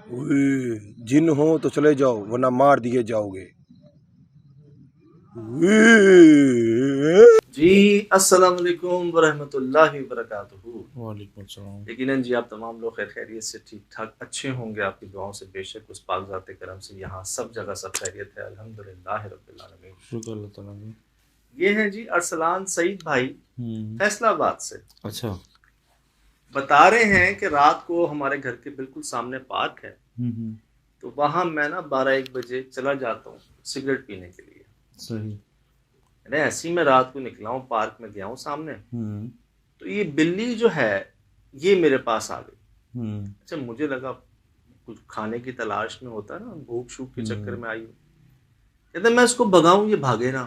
उई, जिन हो तो चले जाओ वरना मार दिए जाओगे। जी अस्सलाम वालेकुम वरहमतुल्लाहि वबरकातुहू। वालेकुम सलाम। यकीनन जी आप तमाम लोग खैर खैरियत से ठीक ठाक अच्छे होंगे, आपकी दुआओं से बेशक उस पाक ज़ात करम से यहाँ सब जगह सब खैरियत है, अल्हम्दुलिल्लाह रब्बिल आलमीन। शुक्र अल्लाह ताला का। ये हैं जी अरसलान सईद भाई फैसलाबाद से। अच्छा। बता रहे हैं कि रात को हमारे घर के बिल्कुल सामने पार्क है, तो वहाँ मैं ना 12-1 बजे चला जाता हूँ सिगरेट पीने के लिए। सही। मैंने ऐसे ही मैं रात को निकला हूँ, पार्क में गया हूँ सामने, तो ये बिल्ली जो है ये मेरे पास आ गई। अच्छा, मुझे लगा कुछ खाने की तलाश में होता है ना, भूख शूख के चक्कर में आई हूँ। कहते मैं इसको भगाऊं ये भागे ना,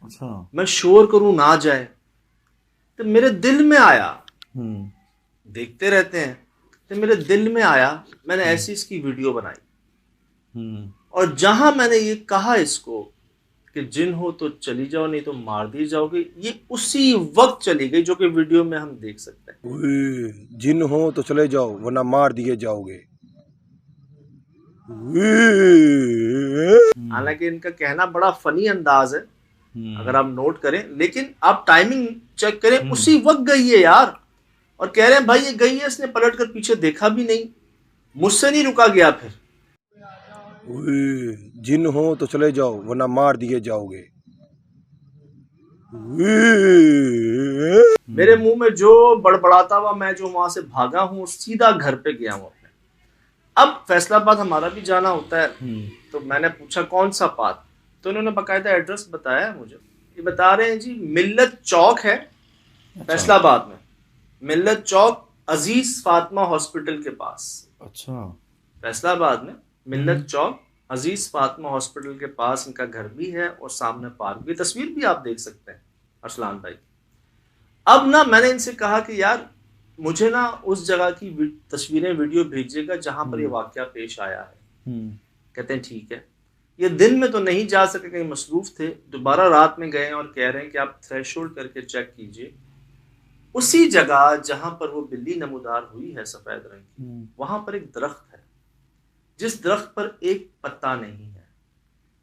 अच्छा। मैं शोर करूं ना जाए। तो मेरे दिल में आया, देखते रहते हैं, तो मेरे दिल में आया, मैंने ऐसी इसकी वीडियो बनाई। और जहां मैंने ये कहा इसको कि जिन हो तो चली जाओ नहीं तो मार दी जाओगे, ये उसी वक्त चली गई जो कि वीडियो में हम देख सकते हैं। उई, जिन हो तो चले जाओ वरना मार दिए जाओगे। हालांकि इनका कहना बड़ा फनी अंदाज है, अगर आप नोट करें, लेकिन आप टाइमिंग चेक करें, उसी वक्त गई है यार। और कह रहे हैं भाई ये गई है, इसने पलट कर पीछे देखा भी नहीं, मुझसे नहीं रुका गया। फिर जिन हो तो चले जाओ वरना मार दिए जाओगे। मेरे मुंह में जो बड़बड़ाता हुआ मैं जो वहां से भागा हूं, सीधा घर पे गया हूं अपने। अब फैसलाबाद हमारा भी जाना होता है, तो मैंने पूछा कौन सा पार्क, तो इन्होंने बकायदा एड्रेस बताया मुझे। ये बता रहे हैं जी मिल्लत चौक है फैसलाबाद में, मिल्लत चौक अजीज फातिमा हॉस्पिटल के पास। अच्छा। फैसलाबाद में मिल्लत चौक अजीज फातिमा हॉस्पिटल के पास इनका घर भी है और सामने पार्क भी। तस्वीर भी आप देख सकते हैं अरसलान भाई। अब ना मैंने इनसे कहा कि यार मुझे ना उस जगह की तस्वीरें वीडियो भेजिएगा जहां पर ये वाकया पेश आया है। कहते हैं ठीक है। ये दिन में तो नहीं जा सके, कहीं मसरूफ थे, दोबारा रात में गए और कह रहे हैं कि आप थ्रेशोल्ड करके चेक कीजिए, उसी जगह जहां पर वो बिल्ली नमूदार हुई है सफेद रंग की, वहां पर एक दरख्त है जिस दरख्त पर एक पत्ता नहीं है।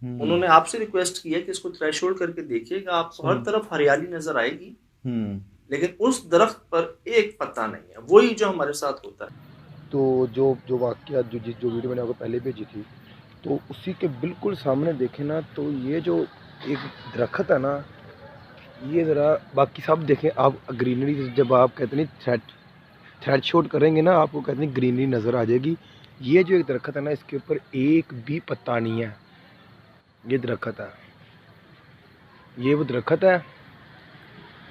उन्होंने आपसे रिक्वेस्ट की है कि इसको थ्रेशोल्ड करके देखिएगा, आपको हर तरफ हरियाली नजर आएगी, लेकिन उस दरख्त पर एक पत्ता नहीं है। वही जो हमारे साथ होता है। तो जो वाकया जो वीडियो मैंने आपको पहले भेजी थी, तो उसी के बिल्कुल सामने देखें ना, तो ये जो एक दरख्त है ना, ये ज़रा बाकी सब देखें आप, ग्रीनरी जब आप कहते नहीं थ्रेड शॉट करेंगे ना, आपको कहते नहीं ग्रीनरी नज़र आ जाएगी। ये जो एक दरख्त है ना, इसके ऊपर एक भी पत्ता नहीं है। ये दरख्त है, ये वो दरख्त है,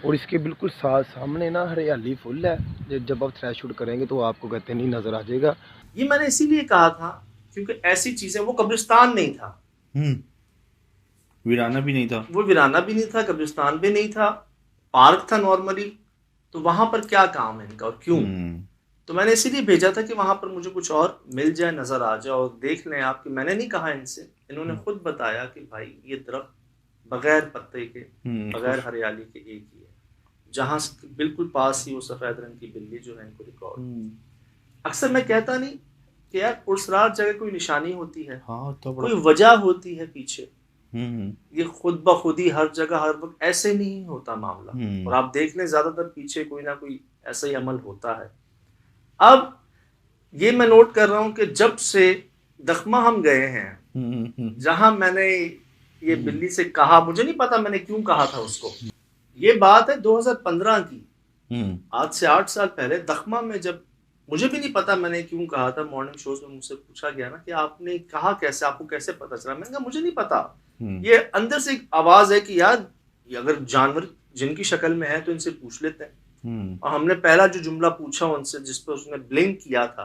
और इसके बिल्कुल सामने ना हरियाली फुल है। जब आप थ्रेड शॉट करेंगे तो आपको कहते नहीं नज़र आ जाएगा। ये मैंने इसीलिए कहा था क्योंकि ऐसी चीजें, वो कब्रिस्तान नहीं था, वीराना भी नहीं था, वो वीराना भी नहीं था, कब्रिस्तान भी नहीं था, पार्क था नॉर्मली। तो वहां पर क्या काम है इनका और क्यों? तो मैंने इसीलिए भेजा था कि वहां पर मुझे कुछ और मिल जाए, नजर आ जाए और देख लें आप। कि मैंने नहीं कहा इनसे, इन्होंने खुद बताया कि भाई ये दरख्त बगैर पत्ते के, बगैर हरियाली के एक ही है, जहां से बिल्कुल पास ही वो सफेद रंग की बिल्ली जो है इनको रिकॉर्ड। अक्सर मैं कहता नहीं कि यार पुरसरार जगह कोई निशानी होती है, हाँ, तो कोई वजह होती है पीछे। ये खुद ब खुद ही हर जगह हर वक्त ऐसे नहीं होता मामला। और आप देख लें ज्यादातर पीछे कोई ना कोई ऐसा ही अमल होता है। अब ये मैं नोट कर रहा हूं कि जब से दखमा हम गए हैं, जहां मैंने ये बिल्ली से कहा, मुझे नहीं पता मैंने क्यों कहा था उसको, ये बात है 2015 की, आज से 8 साल पहले। दखमा में जब, मुझे भी नहीं पता मैंने क्यों कहा था, मॉर्निंग शोज में मुझसे पूछा गया ना कि आपने कहा कैसे, आपको कैसे पता चला? मैंने कहा मुझे नहीं पता, ये अंदर से एक आवाज है कि यार अगर जानवर जिनकी शक्ल में है तो इनसे पूछ लेते हैं। और हमने पहला जो जुमला पूछा उनसे जिस पर उसने ब्लिंक किया था,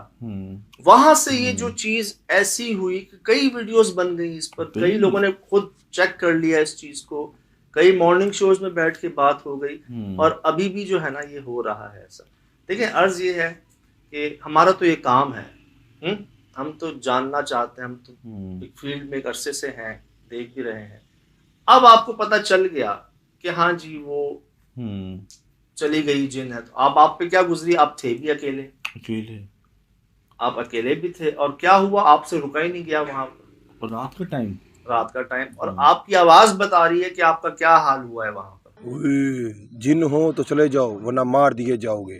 वहां से ये जो चीज ऐसी हुई कि कई वीडियोस बन गई इस पर, कई लोगों ने खुद चेक कर लिया इस चीज को, कई मॉर्निंग शोज में बैठ के बात हो गई, और अभी भी जो है ना ये हो रहा है ऐसा। देखिए अर्ज ये है कि हमारा तो ये काम है, हम तो जानना चाहते हैं, हम तो फील्ड में एक अरसे से हैं, देख भी रहे हैं। अब आपको पता चल गया कि हाँ जी वो चली गई जिन है, तो आप पे क्या गुजरी, आप थे भी अकेले। आप अकेले भी थे, और क्या हुआ, आपसे रुका ही नहीं गया वहां और रात का टाइम। रात का टाइम, और आपकी आवाज बता रही है कि आपका क्या हाल हुआ है वहां पर। उई, जिन हो तो चले जाओ वरना मार दिए जाओगे।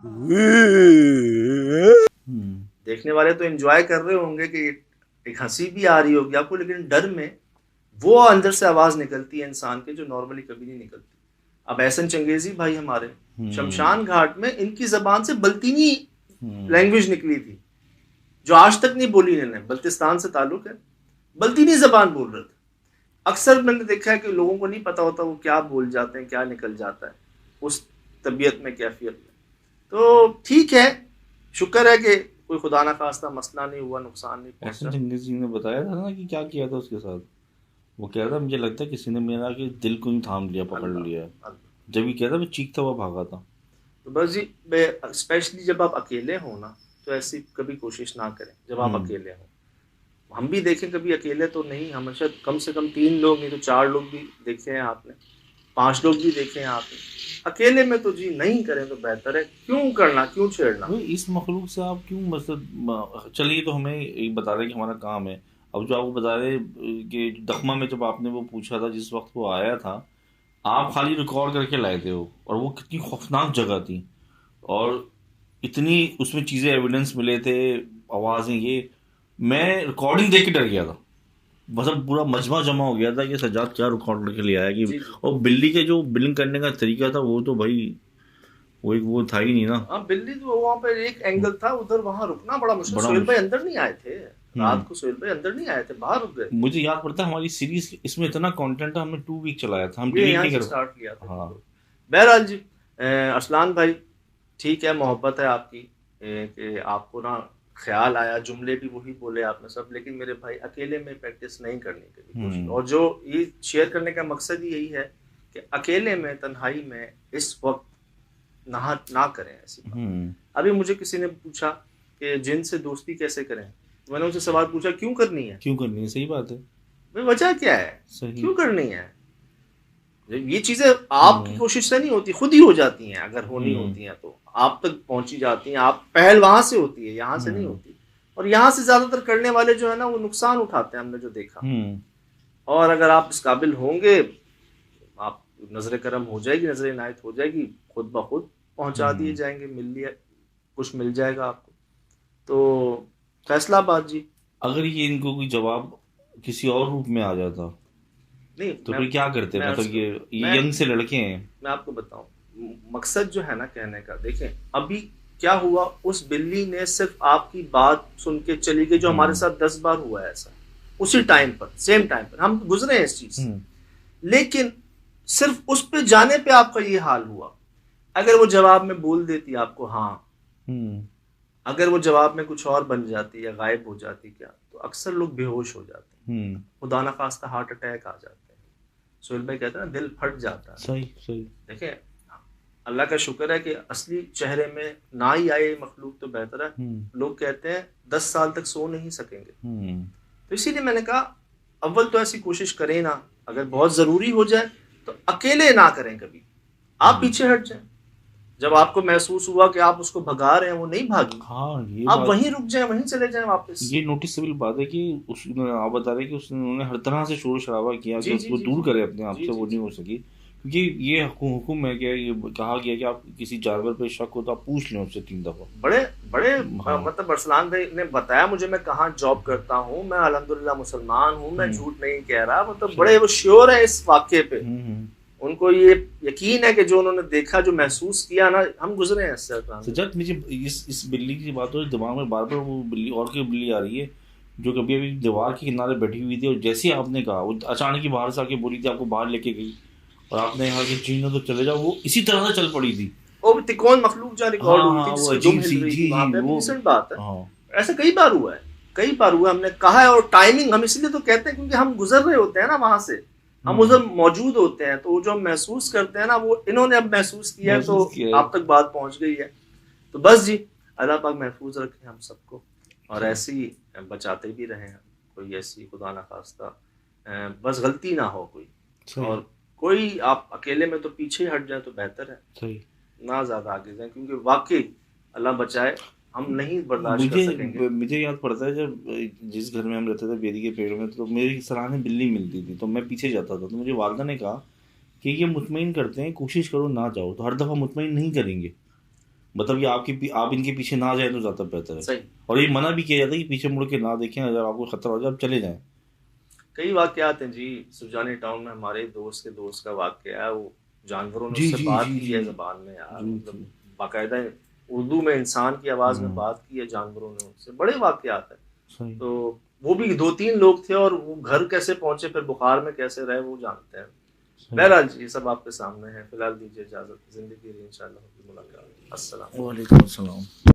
उई। देखने वाले तो एंजॉय कर रहे होंगे कि एक हंसी भी आ रही होगी आपको, लेकिन डर में वो अंदर से आवाज निकलती है इंसान के जो नॉर्मली कभी नहीं निकलती। अब एहसन चंगेजी भाई हमारे शमशान घाट में इनकी जबान से बल्तीनी लैंग्वेज निकली थी, जो आज तक नहीं बोली इन्होंने। बल्तिस्तान से ताल्लुक है, बल्तीनी जबान बोल रहे थे। अक्सर मैंने देखा है कि लोगों को नहीं पता होता वो क्या बोल जाते हैं, क्या निकल जाता है उस तबीयत में, कैफियत में। तो ठीक है, शुक्र है कि कोई खुदा ना खास्ता मसला नहीं हुआ, नुकसान नहीं एहसन पहुंचा। चंगेज़ जी ने बताया था ना कि क्या किया था उसके साथ। वो कह रहा था मुझे लगता है किसी ने मेरा कि दिल को ही थाम लिया, पकड़ लिया। जब ये कह रहा मैं चीखता हुआ भागा था। तो बस जी, स्पेशली जब आप अकेले हो ना, तो ऐसी कभी कोशिश ना करें जब आप अकेले हो। हम भी देखें कभी अकेले तो नहीं, हमेशा कम से कम 3 लोग नहीं तो 4 लोग भी देखे हैं आपने, 5 लोग भी देखे हैं आपने। अकेले में तो जी नहीं करें तो बेहतर है। क्यों करना, क्यों छेड़ना। भाई इस मखलूक से आप क्यों मतलब, चलिए तो हमें एक बता रहे कि हमारा काम है। अब जो आपको बता रहे कि दखमा में जब आपने वो पूछा था जिस वक्त वो आया था, आप खाली रिकॉर्ड करके लाए थे वो, और वो कितनी खौफनाक जगह थी, और इतनी उसमें चीज़ें एविडेंस मिले थे, आवाज़ें, ये मैं रिकॉर्डिंग देख के डर गया था। मतलब पूरा मजमा जमा हो गया था कि सज्जाद क्या रिकॉर्ड करके ले आया कि। जी जी। और बिल्ली के जो बिलिंग करने का तरीका था वो तो भाई वो एक वो था ही नहीं ना। हाँ, दिल्ली तो वहाँ पे एक एंगल था उधर, वहाँ रुकना बड़ा मुश्किल। बड़ा सोहेल भाई मुश्किल। अंदर नहीं आए थे रात को, सोहेल भाई अंदर नहीं आए थे, बाहर रुक गए। मुझे याद पड़ता है हमारी सीरीज इसमें इतना कंटेंट था, हमने 2 वीक चलाया था, हम ये डिलीट यहाँ नहीं से कर। स्टार्ट किया था। हाँ। बहरहाल जी, अरसलान भाई ठीक है, मोहब्बत है आपकी कि आपको ना ख्याल आया, जुमले भी वही बोले आपने सब, लेकिन मेरे भाई अकेले में प्रैक्टिस नहीं करने की कोशिश। और जो ये शेयर करने का मकसद ही यही है कि अकेले में, तन्हाई में इस वक्त ना करें ऐसी बात। अभी मुझे किसी ने पूछा कि जिन से दोस्ती कैसे करें, मैंने उनसे सवाल पूछा क्यों करनी है। क्यों करनी है, सही बात है। भाई वजह क्या है, सही। क्यों करनी है। ये चीजें आपकी कोशिश से नहीं होती, खुद ही हो जाती हैं। अगर होनी होती हैं तो आप तक पहुंची जाती हैं। आप पहल वहां से होती है, यहाँ से नहीं होती। और यहाँ से ज्यादातर करने वाले जो है ना वो नुकसान उठाते हैं, हमने जो देखा। और अगर आप इस काबिल होंगे, आप नजर करम हो जाएगी, नजर इनायत हो जाएगी, खुद ब खुद पहुंचा दिए जाएंगे, मिल लिया, कुछ मिल जाएगा आपको। तो फैसलाबाद जी। अगर ये इनको कोई जवाब किसी और रूप में आ जाता नहीं तो फिर क्या करते, मतलब ये यंग से लड़के हैं। मैं आपको बताऊं, मकसद जो है ना कहने का, देखें अभी क्या हुआ, उस बिल्ली ने सिर्फ आपकी बात सुन के चली गई, जो हमारे साथ 10 बार हुआ है ऐसा, उसी टाइम पर, सेम टाइम पर हम गुजरे हैं इस चीज से। लेकिन सिर्फ उस पे जाने पे आपका ये हाल हुआ। अगर वो जवाब में बोल देती आपको हाँ, अगर वो जवाब में कुछ और बन जाती या गायब हो जाती क्या, तो अक्सर लोग बेहोश हो जाते हैं, खुदा ना खास्ता हार्ट अटैक आ जाते हैं। सोहेल भाई कहते हैं ना, दिल फट जाता है। सही सही। देखें, अल्लाह का शुक्र है कि असली चेहरे में ना ही आए मखलूक तो बेहतर है। लोग कहते हैं 10 साल तक सो नहीं सकेंगे। तो इसीलिए मैंने कहा अव्वल तो ऐसी कोशिश करें ना, अगर बहुत जरूरी हो जाए तो अकेले ना करें कभी, आप पीछे हट जाएं। जब आपको महसूस हुआ कि आप उसको भगा रहे हैं, वो नहीं भागी, हाँ, ये आप वहीं रुक जाएं, वहीं चले जाएं वापस। ये नोटिसेबल बात है कि आप बता रहे कि उन्होंने हर तरह से शोर शराबा किया कि उसको दूर करे अपने आप से, वो नहीं हो सकी। क्योंकि ये हुक्म है कि ये कहा गया कि आप किसी जानवर पे शक हो तो आप पूछ लें उससे 3 दफा। बड़े बड़े मतलब अरसलान भाई ने बताया मुझे, मैं कहाँ जॉब करता हूँ, मैं अल्हम्दुलिल्लाह मुसलमान हूँ, मैं झूठ नहीं कह रहा। मतलब बड़े वो श्योर है इस वाक्य पे, उनको ये यकीन है कि जो उन्होंने देखा, जो महसूस किया ना, हम गुजरे हैं इससे। सजाद, मुझे इस बिल्ली की बात हो, दिमाग में बार बार वो बिल्ली और कोई बिल्ली आ रही है जो कभी अभी दीवार के किनारे बैठी हुई थी, और जैसे ही आपने कहा वो अचानक ही बाहर से आके बोली थी, आपको बाहर लेके गई और आपने कहा कि चीनो तो चले जाओ, वो इसी तरह से चल पड़ी थी। वो तिकोन मखलूक जहाँ रिकॉर्ड हुई थी, जिसकी दुम हिल रही थी वहाँ पे, रिसेंट बात है। ऐसा कई बार हुआ है, कई बार हुआ, हमने कहा है। और टाइमिंग हम इसलिए तो कहते हैं क्योंकि हम गुजर रहे होते हैं ना वहां से, हम उधर मौजूद होते हैं, तो जो हम महसूस करते हैं ना, वो इन्होंने अब महसूस किया है, तो आप तक बात पहुंच गई है। तो बस जी, अल्लाह पाक महफूज रखे हम सबको, और ऐसी बचाते भी रहे, कोई ऐसी खुदा ना खास्ता बस गलती ना हो कोई। और कोई आप अकेले में तो पीछे हट जाए तो बेहतर है, ना ज्यादा आगे जाए, क्योंकि वाकई अल्लाह बचाए हम नहीं बर्दाश्त कर सकेंगे। मुझे याद पड़ता है जब जिस घर में हम रहते थे बेरी के पेड़ में, तो मेरी सराहने बिल्ली मिलती थी, तो मैं पीछे जाता था, तो मुझे वालदा ने कहा कि ये मुतमईन करते हैं, कोशिश करो ना जाओ। तो हर दफ़ा मुतमईन नहीं करेंगे, मतलब ये आप इनके पीछे ना जाए तो ज़्यादा बेहतर है। सही। और ये मना भी किया जाता है कि पीछे मुड़ के ना देखें, अगर आपको खतरा हो जाए आप चले जाएं। कई वाकयात हैं जी। सुजानी टाउन में हमारे दोस्त के दोस्त का वाकया है, वो जानवरों ने जी उससे जी बात जी की जी है ज़बान में यार, जी मतलब जी। बाकायदा उर्दू में इंसान की आवाज़ में हम्म, बात की है जानवरों ने उससे, बड़े वाकयात है। सही तो वो भी 2-3 लोग थे, और वो घर कैसे पहुंचे, फिर बुखार में कैसे रहे, वो जानते हैं। सही। बहरहाल जी, ये सब आपके सामने है। फिलहाल दीजिए इजाज़त, ज़िंदगी रही इंशाअल्लाह होगी मुलाकात। अस्सलाम। वालेकुम अस्सलाम।